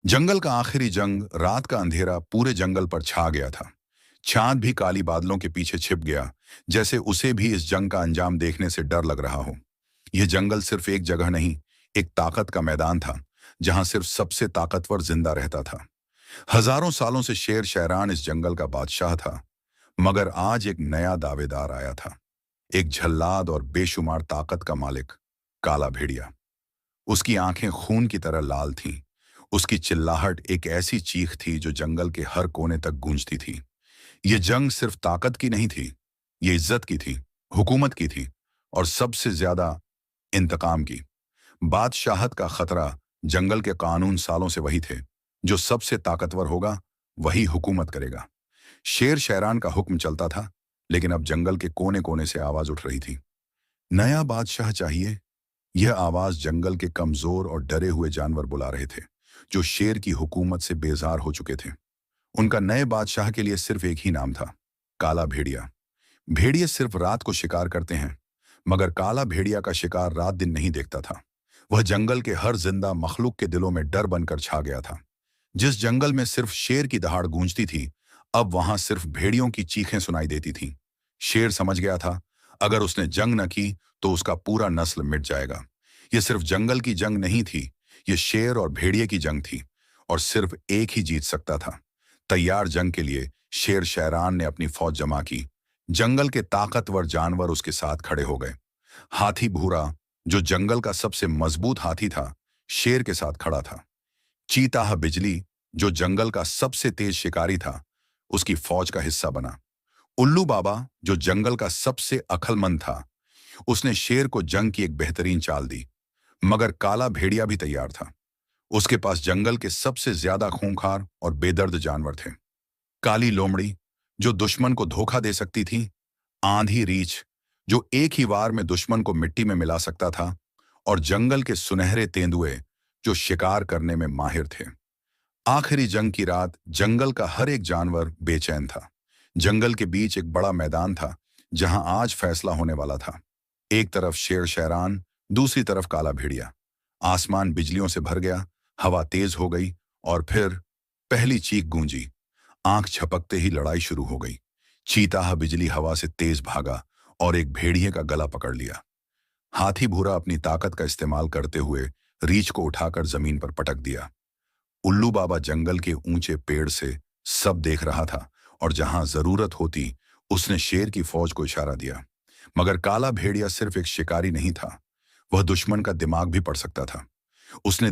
जंगल का आखिरी जंग, रात का अंधेरा पूरे जंगल पर छा गया था। चांद भी काली बादलों के पीछे छिप गया, जैसे उसे भी इस जंग का अंजाम देखने से डर लग रहा हो। यह जंगल सिर्फ एक जगह नहीं, एक ताकत का मैदान था, जहां सिर्फ सबसे ताकतवर जिंदा रहता था। हजारों सालों से शेर शायरान इस जंगल का बादशाह था, मगर आज एक नया दावेदार आया था। एक झल्लाद और बेशुमार ताकत का मालिक, काला भेड़िया। उसकी आंखें खून की तरह लाल थीं। उसकी चिल्लाहट एक ऐसी चीख थी जो जंगल के हर कोने तक गूंजती थी। ये जंग सिर्फ ताकत की नहीं थी, ये इज्जत की थी, हुकूमत की थी, और सबसे ज्यादा इंतकाम की। बादशाहत का खतरा, जंगल के कानून सालों से वही थे, जो सबसे ताकतवर होगा वही हुकूमत करेगा। शेर शायरान का हुक्म चलता था, लेकिन अब जंगल के कोने कोने से आवाज उठ रही थी, नया बादशाह चाहिए। यह आवाज जंगल के कमजोर और डरे हुए जानवर बुला रहे थे, जो शेर की हुकूमत से बेजार हो चुके थे। उनका नए बादशाह के लिए सिर्फ एक ही नाम था, काला भेड़िया। भेड़िए सिर्फ रात को शिकार करते हैं, मगर काला भेड़िया का शिकार रात दिन नहीं देखता था। वह जंगल के हर जिंदा मखलूक के दिलों में डर बनकर छा गया था। जिस जंगल में सिर्फ शेर की दहाड़ गूंजती थी, अब वहां सिर्फ भेड़ियों की चीखें सुनाई देती थीं। शेर समझ गया था, अगर उसने जंग न की तो उसका पूरा नस्ल मिट जाएगा। यह सिर्फ जंगल की जंग नहीं थी, यह शेर और भेड़िए की जंग थी, और सिर्फ एक ही जीत सकता था। तैयार जंग के लिए शेर शायरान ने अपनी फौज जमा की। जंगल के ताकतवर जानवर उसके साथ खड़े हो गए। हाथी भूरा, जो जंगल का सबसे मजबूत हाथी था, शेर के साथ खड़ा था। चीताह बिजली, जो जंगल का सबसे तेज शिकारी था, उसकी फौज का हिस्सा बना। उल्लू बाबा, जो जंगल का सबसे अक्लमंद था, उसने शेर को जंग की एक बेहतरीन चाल दी। मगर काला भेड़िया भी तैयार था। उसके पास जंगल के सबसे ज्यादा खूंखार और बेदर्द जानवर थे। काली लोमड़ी, जो दुश्मन को धोखा दे सकती थी। आंधी रीछ, जो एक ही वार में दुश्मन को मिट्टी में मिला सकता था। और जंगल के सुनहरे तेंदुए, जो शिकार करने में माहिर थे। आखिरी जंग की रात जंगल का हर एक जानवर बेचैन था। जंगल के बीच एक बड़ा मैदान था, जहां आज फैसला होने वाला था। एक तरफ शेर शायरान, दूसरी तरफ काला भेड़िया। आसमान बिजलियों से भर गया, हवा तेज हो गई, और फिर पहली चीख गूंजी। आंख झपकते ही लड़ाई शुरू हो गई। चीताह बिजली हवा से तेज भागा और एक भेड़िए का गला पकड़ लिया। हाथी भूरा अपनी ताकत का इस्तेमाल करते हुए रीछ को उठाकर जमीन पर पटक दिया। उल्लू बाबा जंगल के ऊंचे पेड़ से सब देख रहा था, और जहां जरूरत होती उसने शेर की फौज को इशारा दिया। मगर काला भेड़िया सिर्फ एक शिकारी नहीं था, वह दुश्मन का दिमाग भी पढ़ सकता था। उसने